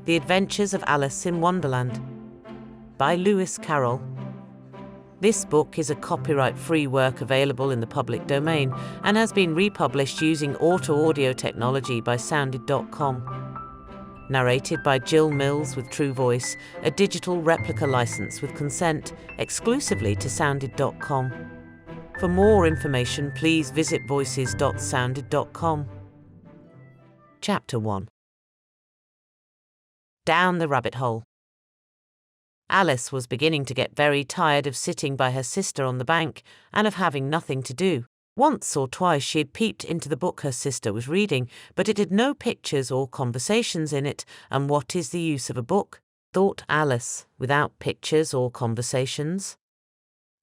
The Adventures of Alice in Wonderland by Lewis Carroll. This book is a copyright-free work available in the public domain and has been republished using auto-audio technology by sounded.com. Narrated by Gill with TrueVoice, a digital replica license with consent, exclusively to sounded.com. For more information, please visit voices.sounded.com. Chapter 1. Down the rabbit hole. Alice was beginning to get very tired of sitting by her sister on the bank and of having nothing to do. Once or twice she had peeped into the book her sister was reading, but it had no pictures or conversations in it, and what is the use of a book, thought Alice, without pictures or conversations?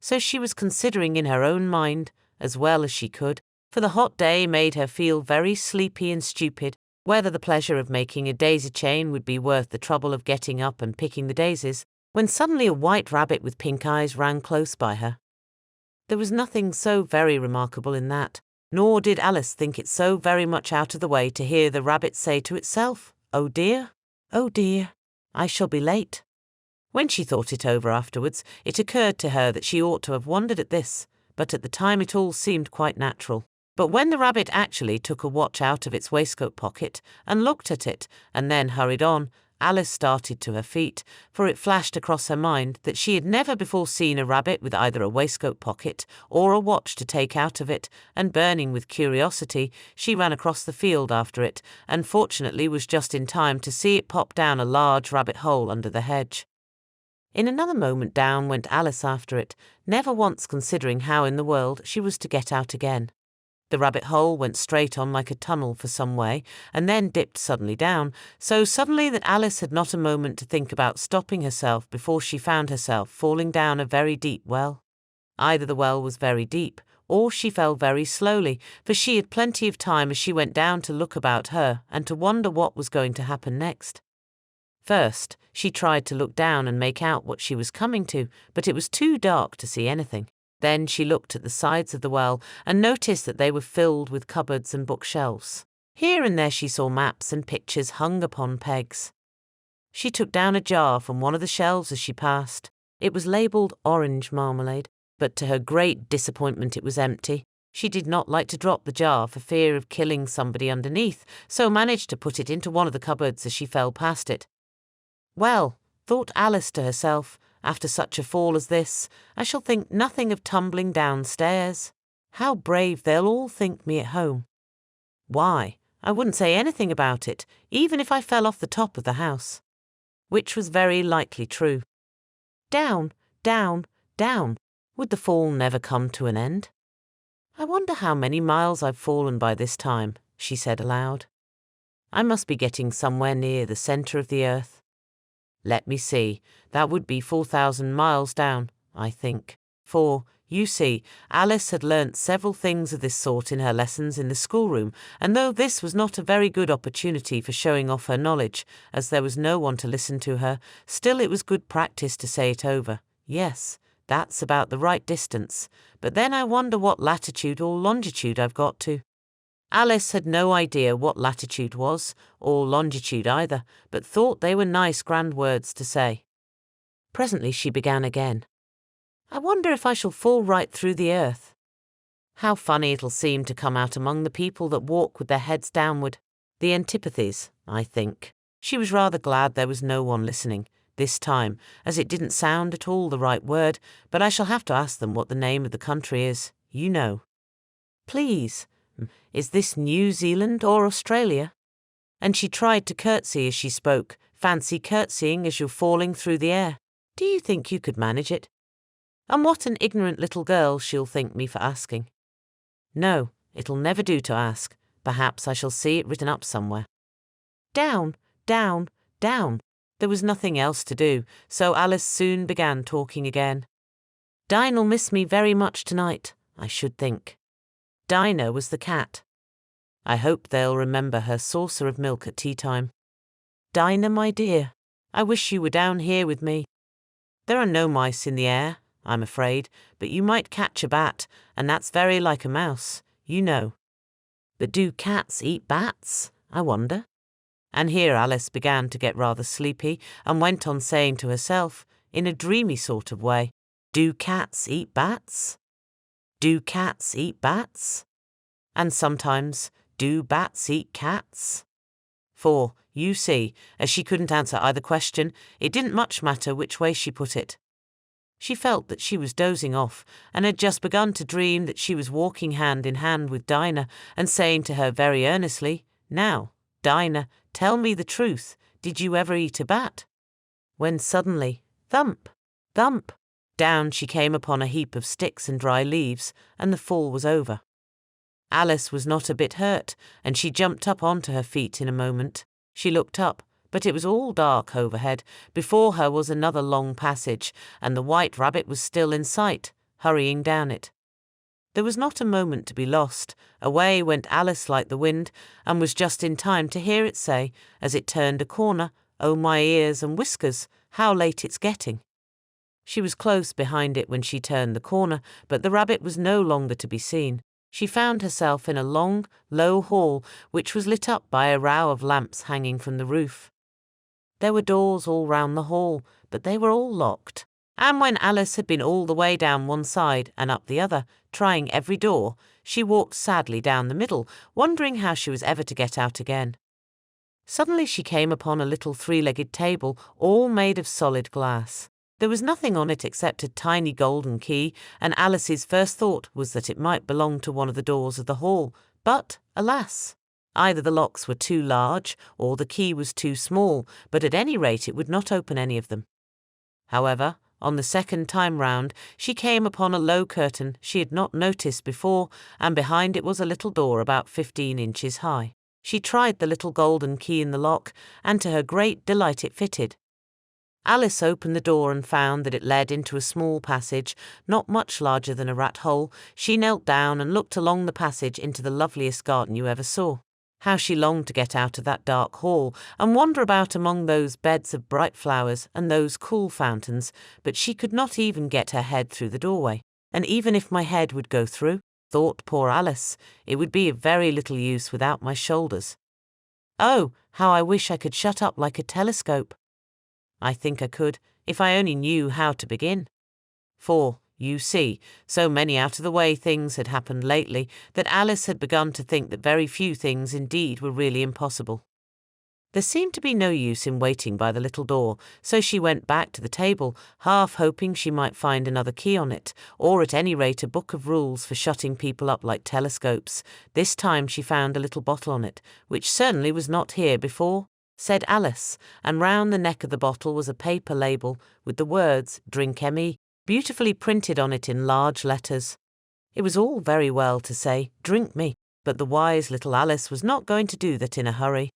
So she was considering in her own mind, as well as she could, for the hot day made her feel very sleepy and stupid, whether the pleasure of making a daisy chain would be worth the trouble of getting up and picking the daisies, when suddenly a white rabbit with pink eyes ran close by her. There was nothing so very remarkable in that, nor did Alice think it so very much out of the way to hear the rabbit say to itself, oh dear, I shall be late." When she thought it over afterwards, it occurred to her that she ought to have wondered at this, but at the time it all seemed quite natural. But when the rabbit actually took a watch out of its waistcoat pocket and looked at it, and then hurried on, Alice started to her feet, for it flashed across her mind that she had never before seen a rabbit with either a waistcoat pocket or a watch to take out of it, and burning with curiosity, she ran across the field after it, and fortunately was just in time to see it pop down a large rabbit hole under the hedge. In another moment down went Alice after it, never once considering how in the world she was to get out again. The rabbit hole went straight on like a tunnel for some way, and then dipped suddenly down, so suddenly that Alice had not a moment to think about stopping herself before she found herself falling down a very deep well. Either the well was very deep, or she fell very slowly, for she had plenty of time as she went down to look about her and to wonder what was going to happen next. First, she tried to look down and make out what she was coming to, but it was too dark to see anything. Then she looked at the sides of the well and noticed that they were filled with cupboards and bookshelves. Here and there she saw maps and pictures hung upon pegs. She took down a jar from one of the shelves as she passed. It was labelled orange marmalade, but to her great disappointment it was empty. She did not like to drop the jar for fear of killing somebody underneath, so managed to put it into one of the cupboards as she fell past it. Well, thought Alice to herself, after such a fall as this, I shall think nothing of tumbling downstairs. How brave they'll all think me at home. Why, I wouldn't say anything about it, even if I fell off the top of the house. Which was very likely true. Down, down, down. Would the fall never come to an end? I wonder how many miles I've fallen by this time, she said aloud. I must be getting somewhere near the centre of the earth. Let me see, that would be 4,000 miles down, I think. For, you see, Alice had learnt several things of this sort in her lessons in the schoolroom, and though this was not a very good opportunity for showing off her knowledge, as there was no one to listen to her, still it was good practice to say it over. Yes, that's about the right distance, but then I wonder what latitude or longitude I've got to. Alice had no idea what latitude was, or longitude either, but thought they were nice grand words to say. Presently she began again. I wonder if I shall fall right through the earth. How funny it'll seem to come out among the people that walk with their heads downward. The antipathies, I think. She was rather glad there was no one listening, this time, as it didn't sound at all the right word, but I shall have to ask them what the name of the country is, you know. Please. Is this New Zealand or Australia? And she tried to curtsy as she spoke, fancy curtsying as you're falling through the air. Do you think you could manage it? And what an ignorant little girl she'll think me for asking. No, it'll never do to ask. Perhaps I shall see it written up somewhere. Down, down, down. There was nothing else to do, so Alice soon began talking again. Dinah'll miss me very much tonight, I should think. Dinah was the cat. I hope they'll remember her saucer of milk at tea time. Dinah, my dear, I wish you were down here with me. There are no mice in the air, I'm afraid, but you might catch a bat, and that's very like a mouse, you know. But do cats eat bats, I wonder? And here Alice began to get rather sleepy and went on saying to herself, in a dreamy sort of way, "Do cats eat bats? Do cats eat bats? And sometimes, do bats eat cats?" For, you see, as she couldn't answer either question, it didn't much matter which way she put it. She felt that she was dozing off and had just begun to dream that she was walking hand in hand with Dinah and saying to her very earnestly, "Now, Dinah, tell me the truth, did you ever eat a bat?" When suddenly, thump, thump, down she came upon a heap of sticks and dry leaves, and the fall was over. Alice was not a bit hurt, and she jumped up onto her feet in a moment. She looked up, but it was all dark overhead. Before her was another long passage, and the White Rabbit was still in sight, hurrying down it. There was not a moment to be lost. Away went Alice like the wind, and was just in time to hear it say, as it turned a corner, "Oh, my ears and whiskers, how late it's getting." She was close behind it when she turned the corner, but the rabbit was no longer to be seen. She found herself in a long, low hall, which was lit up by a row of lamps hanging from the roof. There were doors all round the hall, but they were all locked. And when Alice had been all the way down one side and up the other, trying every door, she walked sadly down the middle, wondering how she was ever to get out again. Suddenly she came upon a little three-legged table, all made of solid glass. There was nothing on it except a tiny golden key, and Alice's first thought was that it might belong to one of the doors of the hall. But, alas! Either the locks were too large, or the key was too small, but at any rate it would not open any of them. However, on the second time round, she came upon a low curtain she had not noticed before, and behind it was a little door about 15 inches high. She tried the little golden key in the lock, and to her great delight it fitted. Alice opened the door and found that it led into a small passage, not much larger than a rat hole. She knelt down and looked along the passage into the loveliest garden you ever saw. How she longed to get out of that dark hall and wander about among those beds of bright flowers and those cool fountains, but she could not even get her head through the doorway. And even if my head would go through, thought poor Alice, it would be of very little use without my shoulders. Oh, how I wish I could shut up like a telescope. I think I could, if I only knew how to begin. For, you see, so many out-of-the-way things had happened lately that Alice had begun to think that very few things indeed were really impossible. There seemed to be no use in waiting by the little door, so she went back to the table, half hoping she might find another key on it, or at any rate a book of rules for shutting people up like telescopes. This time she found a little bottle on it, which certainly was not here before, said Alice, and round the neck of the bottle was a paper label with the words "Drink me" beautifully printed on it in large letters. It was all very well to say, "Drink me," but the wise little Alice was not going to do that in a hurry.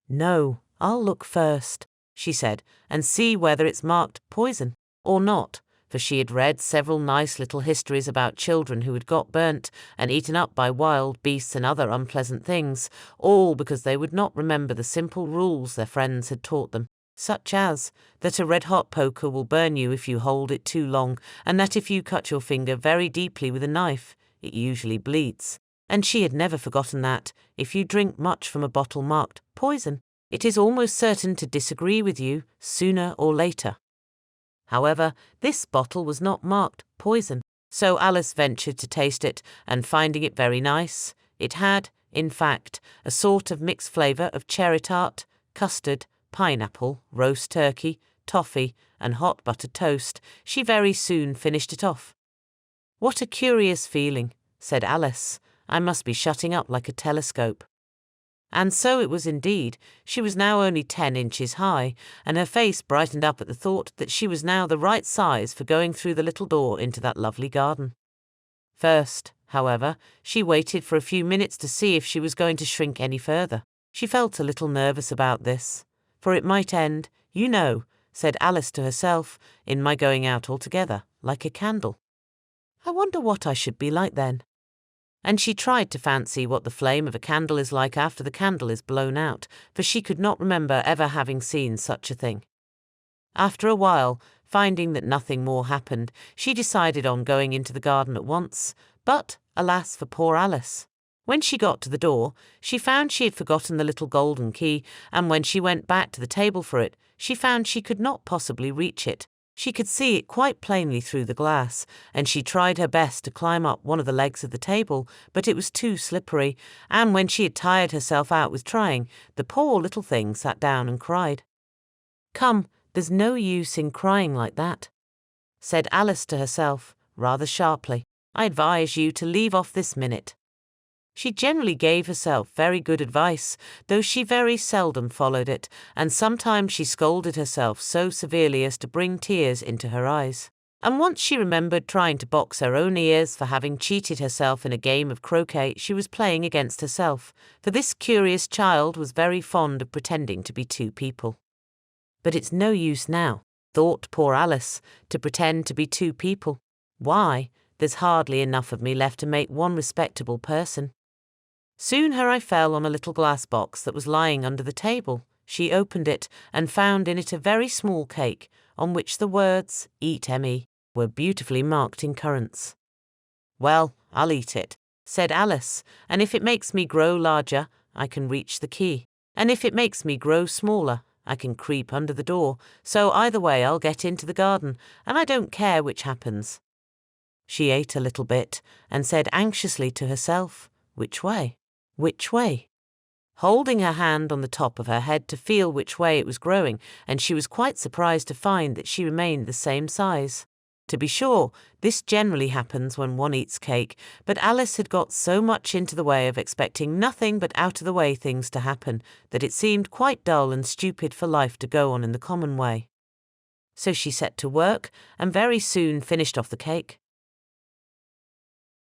"No, I'll look first," she said, "and see whether it's marked poison or not," for she had read several nice little histories about children who had got burnt and eaten up by wild beasts and other unpleasant things, all because they would not remember the simple rules their friends had taught them, such as that a red-hot poker will burn you if you hold it too long, and that if you cut your finger very deeply with a knife, it usually bleeds. And she had never forgotten that, if you drink much from a bottle marked poison, it is almost certain to disagree with you sooner or later. However, this bottle was not marked poison, so Alice ventured to taste it, and finding it very nice, it had, in fact, a sort of mixed flavour of cherry tart, custard, pineapple, roast turkey, toffee, and hot buttered toast. She very soon finished it off. "What a curious feeling," said Alice. "I must be shutting up like a telescope." And so it was indeed. She was now only 10 inches high, and her face brightened up at the thought that she was now the right size for going through the little door into that lovely garden. First, however, she waited for a few minutes to see if she was going to shrink any further. She felt a little nervous about this, for it might end, "You know," said Alice to herself, "in my going out altogether, like a candle. I wonder what I should be like then." And she tried to fancy what the flame of a candle is like after the candle is blown out, for she could not remember ever having seen such a thing. After a while, finding that nothing more happened, she decided on going into the garden at once, but, alas for poor Alice! When she got to the door, she found she had forgotten the little golden key, and when she went back to the table for it, she found she could not possibly reach it. She could see it quite plainly through the glass, and she tried her best to climb up one of the legs of the table, but it was too slippery, and when she had tired herself out with trying, the poor little thing sat down and cried. "Come, there's no use in crying like that," said Alice to herself, rather sharply. "I advise you to leave off this minute." She generally gave herself very good advice, though she very seldom followed it, and sometimes she scolded herself so severely as to bring tears into her eyes. And once she remembered trying to box her own ears for having cheated herself in a game of croquet she was playing against herself, for this curious child was very fond of pretending to be two people. But it's no use now, thought poor Alice, to pretend to be two people. Why, there's hardly enough of me left to make one respectable person. Soon her eye fell on a little glass box that was lying under the table. She opened it and found in it a very small cake, on which the words, "Eat, Emmy," were beautifully marked in currants. "Well, I'll eat it," said Alice, "and if it makes me grow larger, I can reach the key. And if it makes me grow smaller, I can creep under the door, so either way I'll get into the garden, and I don't care which happens." She ate a little bit, and said anxiously to herself, "Which way? Which way?" holding her hand on the top of her head to feel which way it was growing, and she was quite surprised to find that she remained the same size. To be sure, this generally happens when one eats cake, but Alice had got so much into the way of expecting nothing but out-of-the-way things to happen that it seemed quite dull and stupid for life to go on in the common way. So she set to work and very soon finished off the cake.